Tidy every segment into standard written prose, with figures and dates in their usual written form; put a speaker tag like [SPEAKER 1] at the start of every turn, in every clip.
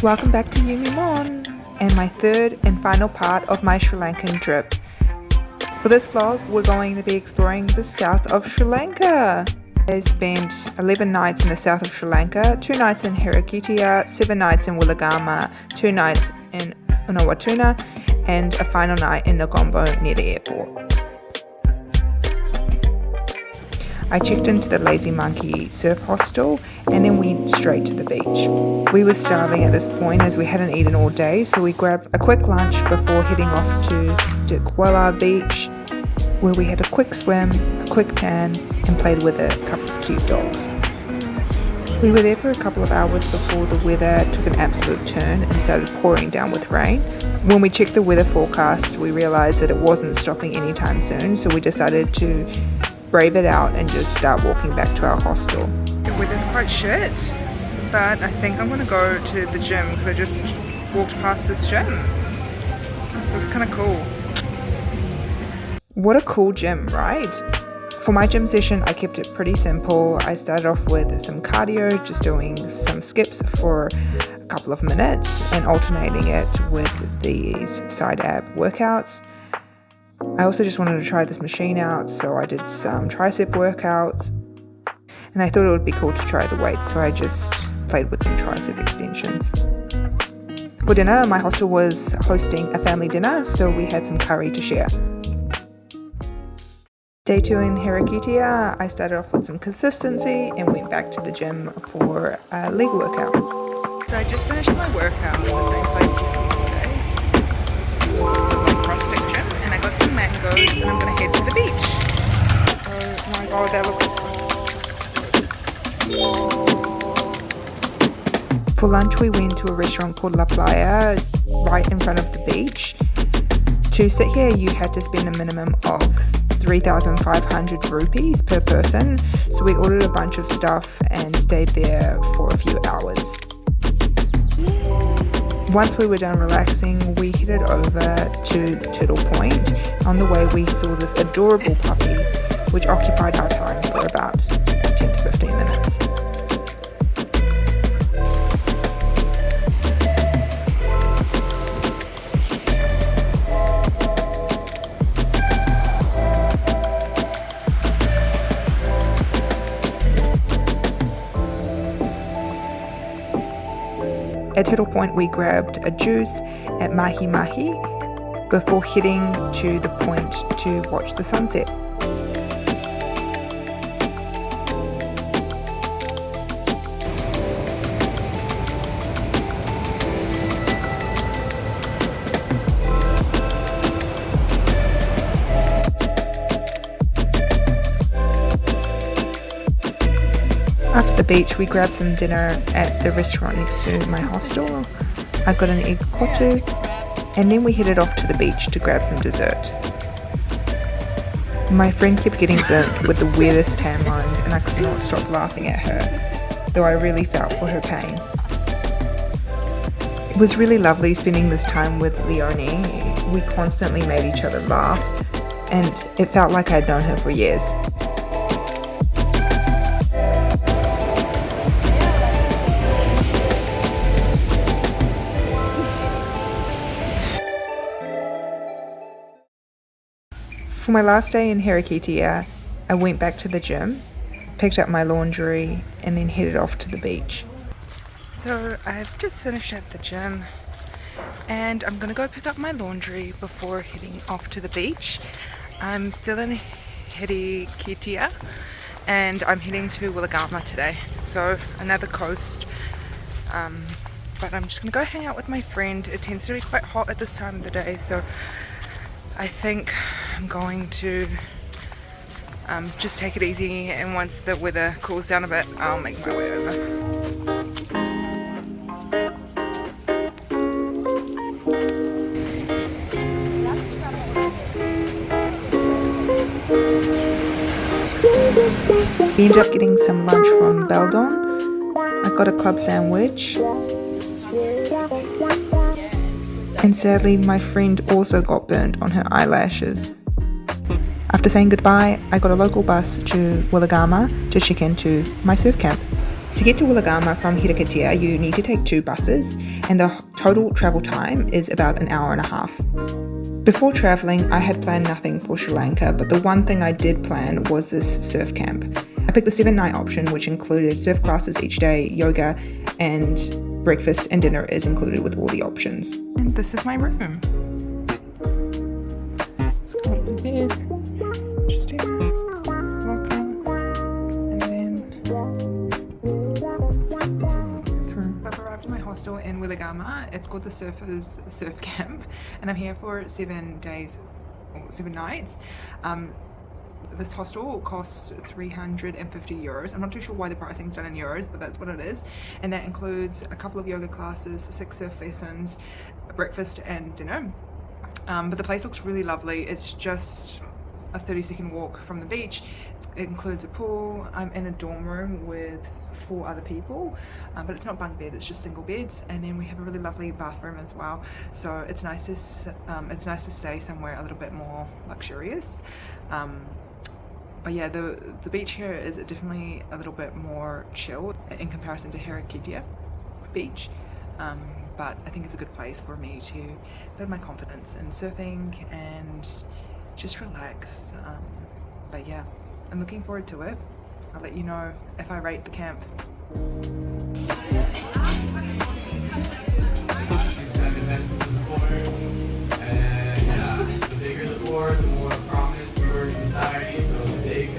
[SPEAKER 1] Welcome back to Mon and my third and final part of my Sri Lankan trip. For this vlog, we're going to be exploring the south of Sri Lanka. I spent 11 nights in the south of Sri Lanka, 2 nights in Hiriketiya, 7 nights in Weligama, 2 nights in Unawatuna, and a final night in Negombo near the airport. I checked into the Lazy Monkey surf hostel and then went straight to the beach. We were starving at this point as we hadn't eaten all day, so we grabbed a quick lunch before heading off to Hiriketiya Beach, where we had a quick swim, a quick tan, and played with a couple of cute dogs. We were there for a couple of hours before the weather took an absolute turn and started pouring down with rain. When we checked the weather forecast, we realised that it wasn't stopping anytime soon, so we decided to brave it out and just start walking back to our hostel. The weather's quite shit, but I think I'm gonna go to the gym because I just walked past this gym. It looks kind of cool. What a cool gym, right? For my gym session, I kept it pretty simple. I started off with some cardio, just doing some skips for a couple of minutes and alternating it with these side ab workouts. I also just wanted to try this machine out, so I did some tricep workouts, and I thought it would be cool to try the weights, so I just played with some tricep extensions. For dinner, my hostel was hosting a family dinner, so we had some curry to share. Day 2 in Hiriketiya, I started off with some consistency and went back to the gym for a leg workout. So I just finished my workout in the same place as yesterday, the CrossFit gym, and I got some mangoes and I'm going to head to the beach. Oh my god, that looks... For lunch we went to a restaurant called La Playa right in front of the beach. To sit here you had to spend a minimum of 3,500 rupees per person, so we ordered a bunch of stuff and stayed there for a few hours. Once we were done relaxing, we headed over to Turtle Point. On the way we saw this adorable puppy which occupied our time for about 10 to 15 minutes. At Turtle Point we grabbed a juice at Mahi Mahi before heading to the point to watch the sunset. After the beach, we grabbed some dinner at the restaurant next to my hostel. I got an egg kotu, and then we headed off to the beach to grab some dessert. My friend kept getting burnt with the weirdest tan lines, and I could not stop laughing at her, though I really felt for her pain. It was really lovely spending this time with Leonie. We constantly made each other laugh, and it felt like I'd known her for years. For my last day in Hiriketiya, I went back to the gym, picked up my laundry, and then headed off to the beach. So I've just finished at the gym, and I'm gonna go pick up my laundry before heading off to the beach. I'm still in Hiriketiya, and I'm heading to Weligama today, so another coast. But I'm just gonna go hang out with my friend. It tends to be quite hot at this time of the day, so I think I'm going to just take it easy, and once the weather cools down a bit, I'll make my way over. We ended up getting some lunch from Beldon. I got a club sandwich. And sadly, my friend also got burnt on her eyelashes. After saying goodbye, I got a local bus to Weligama to check into my surf camp. To get to Weligama from Hiriketiya, you need to take 2 buses, and the total travel time is about an hour and a half. Before travelling, I had planned nothing for Sri Lanka, but the one thing I did plan was this surf camp. I picked the 7-night option, which included surf classes each day, yoga, and breakfast and dinner is included with all the options. And this is my room. It's got my bed, interesting, locker, and then bathroom. I've arrived at my hostel in Weligama. It's called the Surfers Surf Camp, and I'm here for 7 days, or 7 nights. This hostel costs €350. I'm not too sure why the pricing is done in euros, but that's what it is. And that includes a couple of yoga classes, 6 surf lessons, breakfast and dinner. But the place looks really lovely. It's just a 30-second walk from the beach. It includes a pool. I'm in a dorm room with 4 other people, but it's not bunk bed, it's just single beds. And then we have a really lovely bathroom as well. So it's nice to stay somewhere a little bit more luxurious. But yeah, the beach here is definitely a little bit more chill in comparison to Hiriketiya Beach. But I think it's a good place for me to build my confidence in surfing and just relax. But yeah, I'm looking forward to it. I'll let you know if I rate the camp.
[SPEAKER 2] The bigger the board, the more prominent we were in society. So the big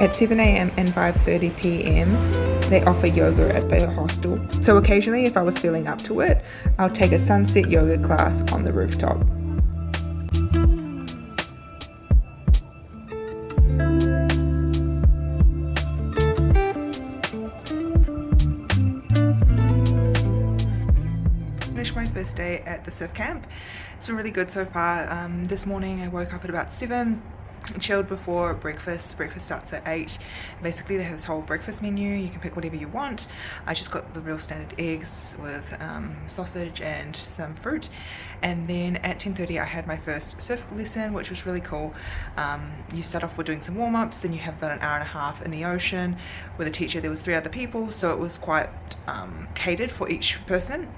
[SPEAKER 1] At 7 a.m. and 5:30 p.m. they offer yoga at the hostel. So occasionally, if I was feeling up to it, I'll take a sunset yoga class on the rooftop. Finished my first day at the surf camp. It's been really good so far. This morning I woke up at about 7. Chilled before breakfast. Breakfast starts at 8. Basically they have this whole breakfast menu. You can pick whatever you want. I just got the real standard eggs with sausage and some fruit. And then at 10:30 I had my first surf lesson, which was really cool. You start off with doing some warm-ups, then you have about an hour and a half in the ocean with a teacher. There was 3 other people, so it was quite catered for each person.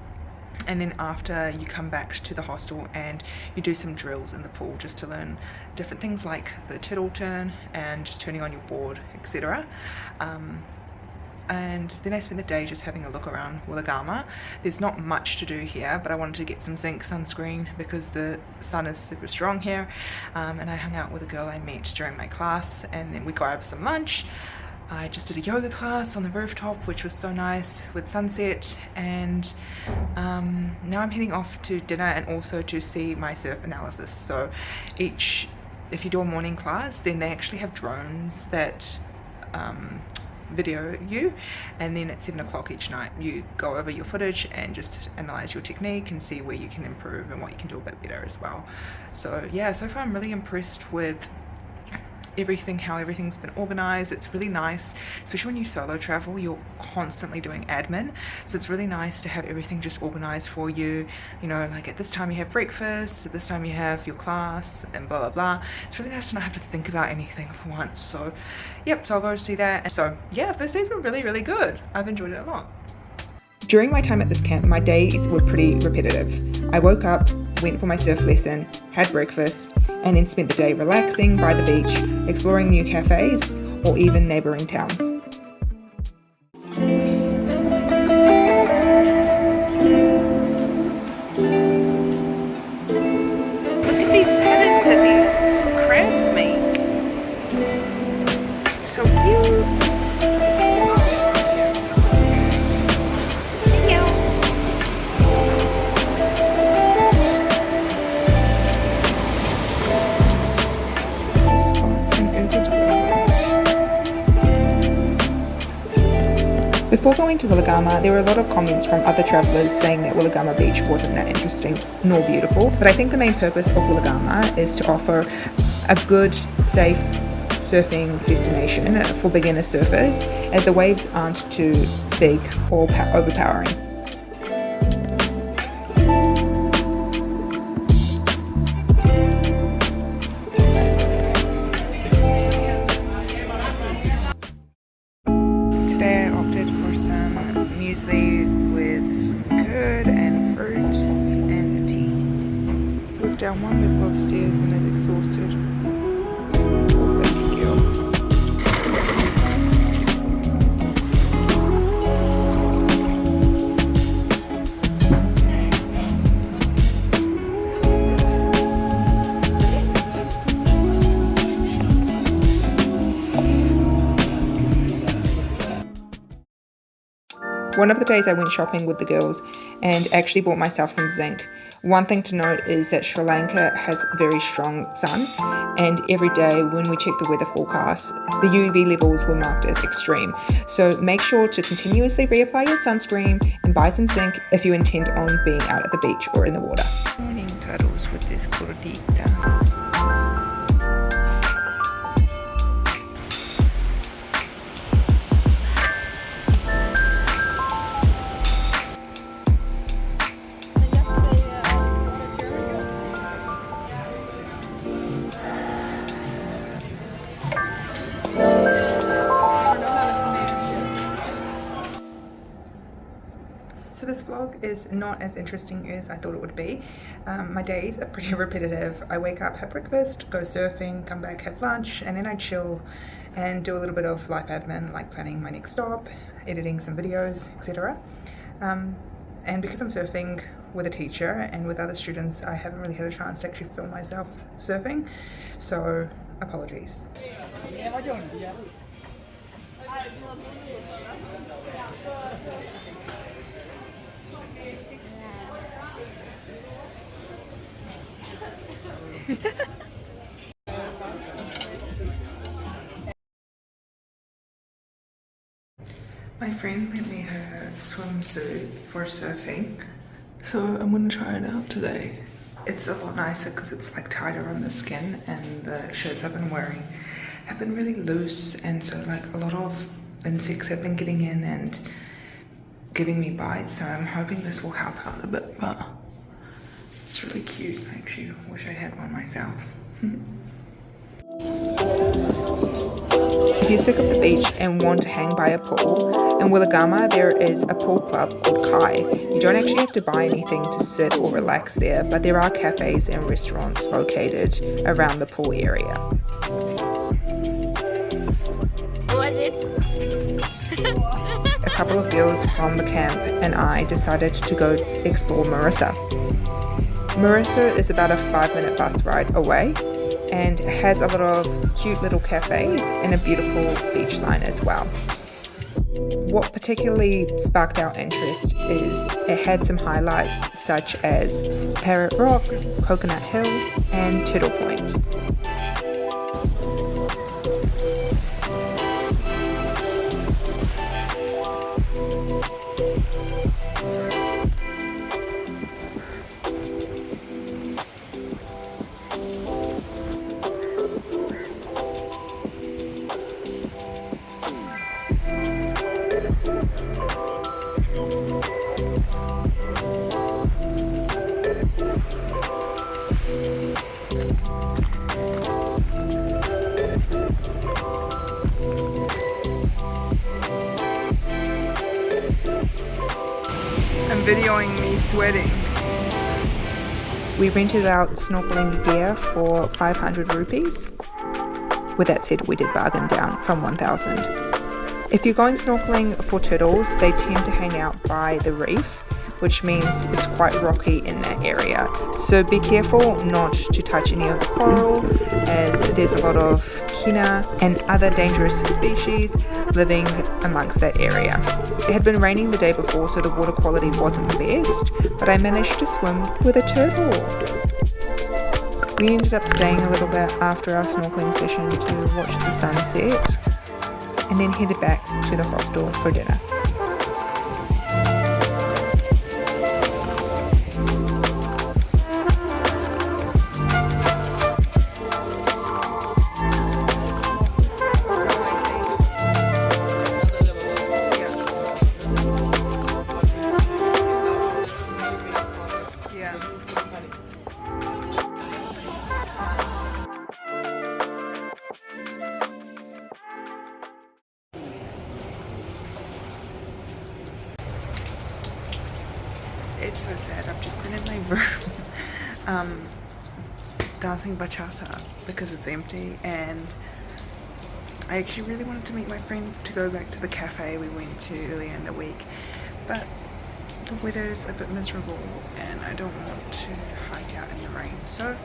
[SPEAKER 1] And then after you come back to the hostel and you do some drills in the pool just to learn different things like the turtle turn and just turning on your board, etc. And then I spent the day just having a look around Weligama. There's not much to do here, but I wanted to get some zinc sunscreen because the sun is super strong here. And I hung out with a girl I met during my class, and then we grabbed some lunch. I just did a yoga class on the rooftop, which was so nice with sunset, and now I'm heading off to dinner and also to see my surf analysis. So if you do a morning class, then they actually have drones that video you, and then at 7 o'clock each night you go over your footage and just analyze your technique and see where you can improve and what you can do a bit better as well. So yeah, so far I'm really impressed with how everything's been organized. It's really nice, especially when you solo travel, you're constantly doing admin, so it's really nice to have everything just organized for you. You know, like at this time you have breakfast, at this time you have your class, and blah blah blah. It's really nice to not have to think about anything for once. So yep, so I'll go see that. So yeah, first day's been really good. I've enjoyed it a lot. During my time at this camp, my days were pretty repetitive. I woke up, went for my surf lesson, had breakfast, and then spent the day relaxing by the beach, exploring new cafes, or even neighbouring towns. Look at these patterns that these crabs make. It's so cute. Before going to Weligama, there were a lot of comments from other travellers saying that Weligama Beach wasn't that interesting nor beautiful, but I think the main purpose of Weligama is to offer a good, safe surfing destination for beginner surfers, as the waves aren't too big or overpowering. Today I opted for some muesli with some curd and fruit and tea. Walked down one level of stairs and is exhausted. Poor baby girl. One of the days I went shopping with the girls and actually bought myself some zinc. One thing to note is that Sri Lanka has very strong sun, and every day when we check the weather forecast, the UV levels were marked as extreme. So make sure to continuously reapply your sunscreen and buy some zinc if you intend on being out at the beach or in the water. Morning turtles with this gordita. So this vlog is not as interesting as I thought it would be. My days are pretty repetitive. I wake up, have breakfast, go surfing, come back, have lunch, and then I chill and do a little bit of life admin like planning my next stop, editing some videos, etc. And because I'm surfing with a teacher and with other students, I haven't really had a chance to actually film myself surfing, so apologies. My friend lent me her swimsuit for surfing, so I'm going to try it out today. It's a lot nicer because it's like tighter on the skin, and the shirts I've been wearing have been really loose, and so like a lot of insects have been getting in and giving me bites, so I'm hoping this will help out a bit, but it's really cute. I actually wish I had one myself. If you're sick of the beach and want to hang by a pool, in Weligama there is a pool club called Kai. You don't actually have to buy anything to sit or relax there, but there are cafes and restaurants located around the pool area. A couple of girls from the camp and I decided to go explore Mirissa. Mirissa is about a 5-minute bus ride away and has a lot of cute little cafes and a beautiful beach line as well. What particularly sparked our interest is it had some highlights such as Parrot Rock, Coconut Hill and Turtle Point. Videoing me sweating. We rented out snorkeling gear for 500 rupees. With that said, we did bargain down from 1,000. If you're going snorkeling for turtles, they tend to hang out by the reef, which means it's quite rocky in that area. So be careful not to touch any of the coral, as there's a lot of kina and other dangerous species living amongst that area. It had been raining the day before, so the water quality wasn't the best, but I managed to swim with a turtle. We ended up staying a little bit after our snorkeling session to watch the sunset, and then headed back to the hostel for dinner. It's so sad. I've just been in my room dancing bachata because it's empty, and I actually really wanted to meet my friend to go back to the cafe we went to earlier in the week, but the weather's a bit miserable and I don't want to hike out in the rain, so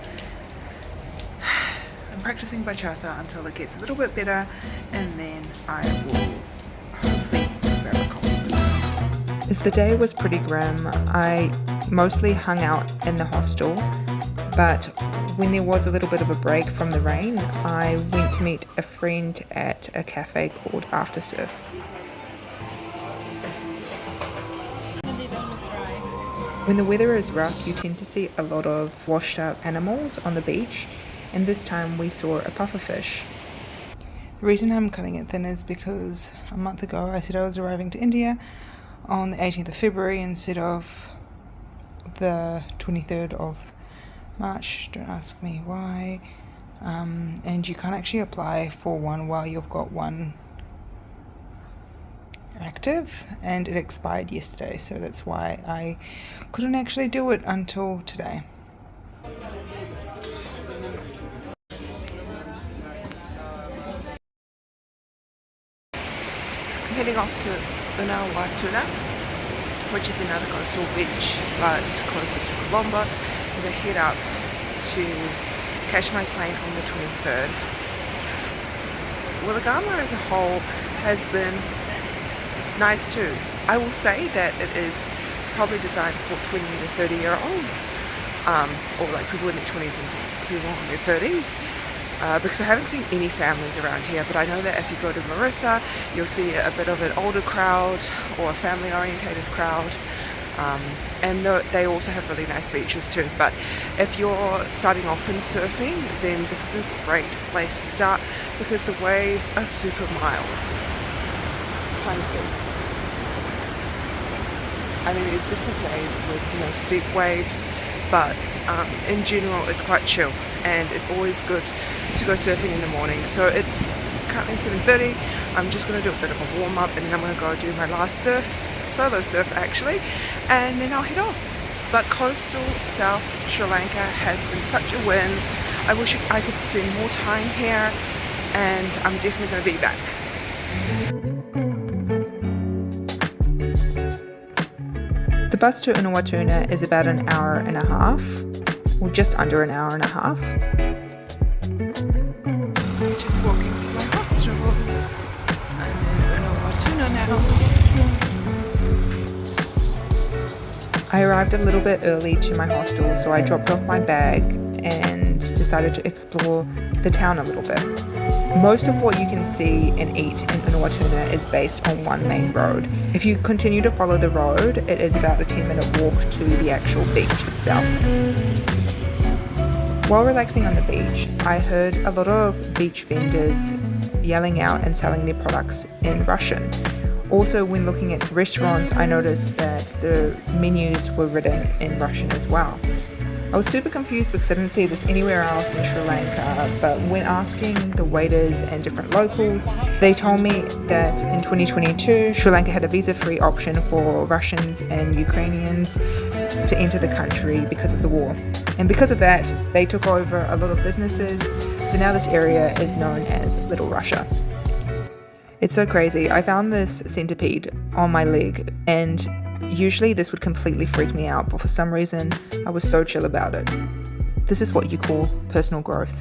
[SPEAKER 1] I'm practicing bachata until it gets a little bit better, and then I will hopefully grab a coffee. As the day was pretty grim, I mostly hung out in the hostel, but when there was a little bit of a break from the rain, I went to meet a friend at a cafe called After Surf. When the weather is rough, you tend to see a lot of washed up animals on the beach, and this time we saw a pufferfish. The reason I'm cutting it thin is because a month ago I said I was arriving to India on the 18th of February instead of the 23rd of March. Don't ask me why. And you can't actually apply for one while you've got one active, and it expired yesterday, so that's why I couldn't actually do it until today. I'm heading off to Unawatuna, which is another coastal beach but closer to Colombo, and I head up to catch my plane on the 23rd. Weligama as a whole has been nice too. I will say that it is probably designed for 20 to 30 year olds, or like people in their 20s and people in their 30s, because I haven't seen any families around here, but I know that if you go to Mirissa, you'll see a bit of an older crowd or a family orientated crowd, and they also have really nice beaches too. But if you're starting off in surfing, then this is a great place to start because the waves are super mild. Kind of see. I mean, there's different days with more steep waves, but in general it's quite chill, and it's always good to go surfing in the morning. So it's currently 7:30. I'm just going to do a bit of a warm up, and then I'm going to go do my last solo surf actually, and then I'll head off. But coastal South Sri Lanka has been such a win. I wish I could spend more time here, and I'm definitely going to be back. The bus to Unawatuna is about an hour and a half, or just under an hour and a half. Just walking to my hostel. I'm in Unawatuna now. I arrived a little bit early to my hostel, so I dropped off my bag and decided to explore the town a little bit. Most of what you can see and eat in Unawatuna is based on one main road. If you continue to follow the road, it is about a 10-minute walk to the actual beach itself. While relaxing on the beach, I heard a lot of beach vendors yelling out and selling their products in Russian. Also, when looking at restaurants, I noticed that the menus were written in Russian as well. I was super confused because I didn't see this anywhere else in Sri Lanka, but when asking the waiters and different locals, they told me that in 2022, Sri Lanka had a visa-free option for Russians and Ukrainians to enter the country because of the war. And because of that, they took over a lot of businesses, so now this area is known as Little Russia. It's so crazy. I found this centipede on my leg, and usually this would completely freak me out, but for some reason I was so chill about it. This is what you call personal growth.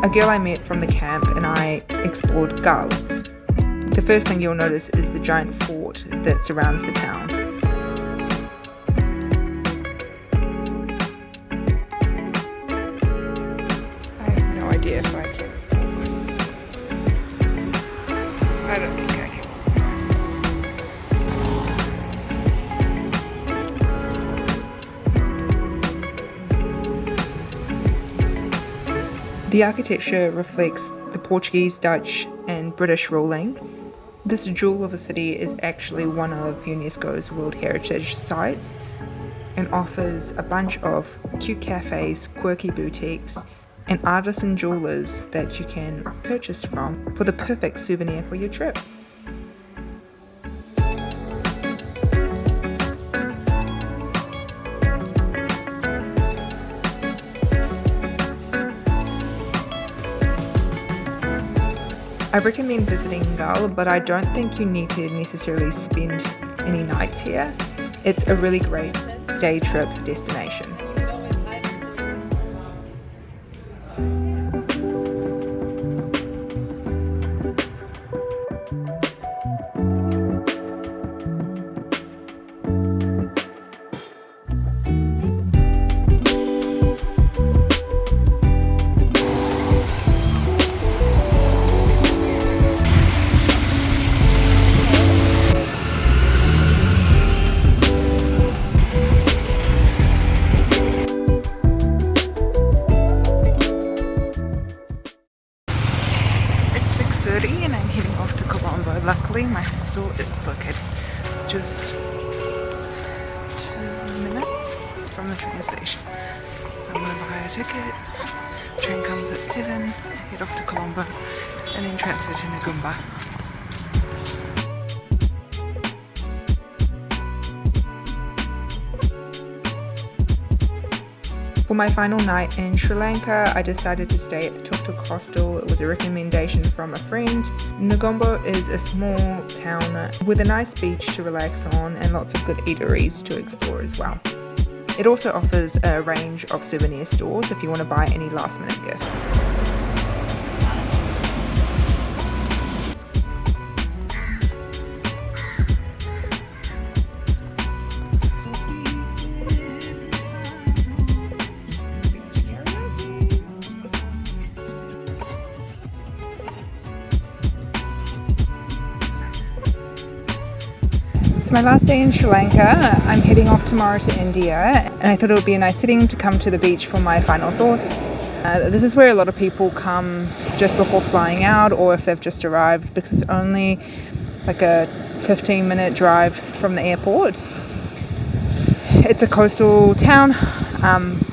[SPEAKER 1] A girl I met from the camp and I explored Galle. The first thing you'll notice is the giant fort that surrounds the town. I have no idea if I can. I don't think I can. The architecture reflects the Portuguese, Dutch and British ruling. This jewel of a city is actually one of UNESCO's World Heritage Sites and offers a bunch of cute cafes, quirky boutiques and artisan jewelers that you can purchase from for the perfect souvenir for your trip. I recommend visiting Galle, but I don't think you need to necessarily spend any nights here. It's a really great day trip destination. And I'm heading off to Colombo. Luckily my hostel is located just 2 minutes from the train station. So I'm going to buy a ticket, train comes at 7, head off to Colombo and then transfer to Negombo. For my final night in Sri Lanka, I decided to stay at the Tuk-Tuk hostel. It was a recommendation from a friend. Negombo is a small town with a nice beach to relax on and lots of good eateries to explore as well. It also offers a range of souvenir stores if you want to buy any last minute gifts. It's my last day in Sri Lanka. I'm heading off tomorrow to India and I thought it would be a nice setting to come to the beach for my final thoughts. This is where a lot of people come just before flying out or if they've just arrived because it's only like a 15-minute drive from the airport. It's a coastal town,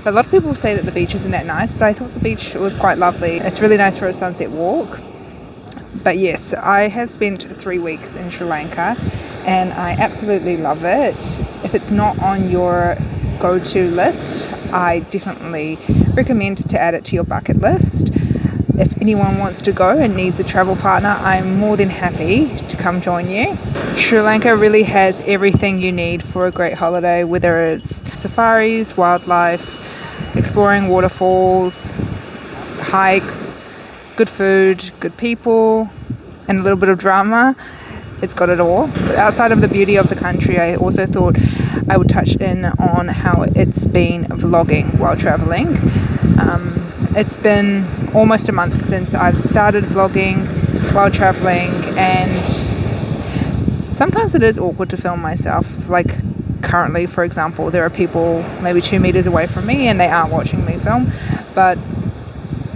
[SPEAKER 1] but a lot of people say that the beach isn't that nice, but I thought the beach was quite lovely. It's really nice for a sunset walk. But yes, I have spent 3 weeks in Sri Lanka and I absolutely love it. If it's not on your go-to list, I definitely recommend to add it to your bucket list. If anyone wants to go and needs a travel partner, I'm more than happy to come join you. Sri Lanka really has everything you need for a great holiday, whether it's safaris, wildlife, exploring waterfalls, hikes, good food, good people, and a little bit of drama. It's got it all. But outside of the beauty of the country, I also thought I would touch in on how it's been vlogging while traveling. It's been almost a month since I've started vlogging while traveling, and sometimes it is awkward to film myself. Like currently, for example, there are people maybe 2 meters away from me and they are watching me film, but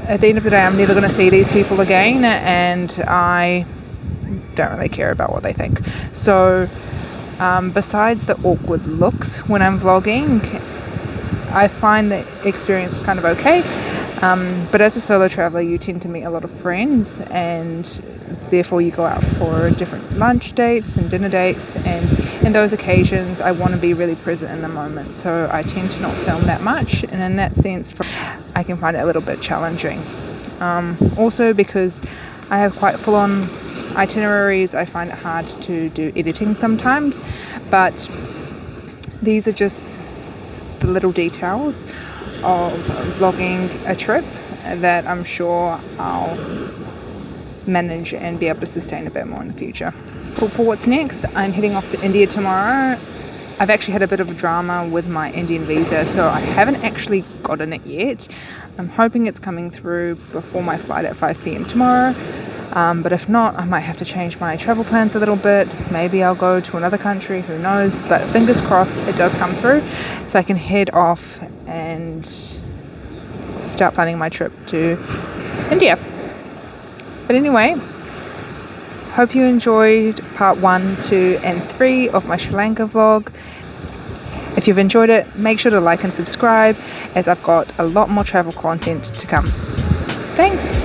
[SPEAKER 1] at the end of the day, I'm never going to see these people again, and I don't really care about what they think. So besides the awkward looks when I'm vlogging, I find the experience kind of okay. But as a solo traveler, you tend to meet a lot of friends, and therefore you go out for different lunch dates and dinner dates, and in those occasions I want to be really present in the moment, so I tend to not film that much, and in that sense I can find it a little bit challenging. Also because I have quite full-on itineraries, I find it hard to do editing sometimes, but these are just the little details of vlogging a trip that I'm sure I'll manage and be able to sustain a bit more in the future. For what's next, I'm heading off to India tomorrow. I've actually had a bit of a drama with my Indian visa, so I haven't actually gotten it yet. I'm hoping it's coming through before my flight at 5 p.m. tomorrow. But if not, I might have to change my travel plans a little bit. Maybe I'll go to another country, who knows, but fingers crossed it does come through so I can head off and start planning my trip to India. But anyway, hope you enjoyed part 1, 2 and 3 of my Sri Lanka vlog. If you've enjoyed it, make sure to like and subscribe, as I've got a lot more travel content to come. Thanks!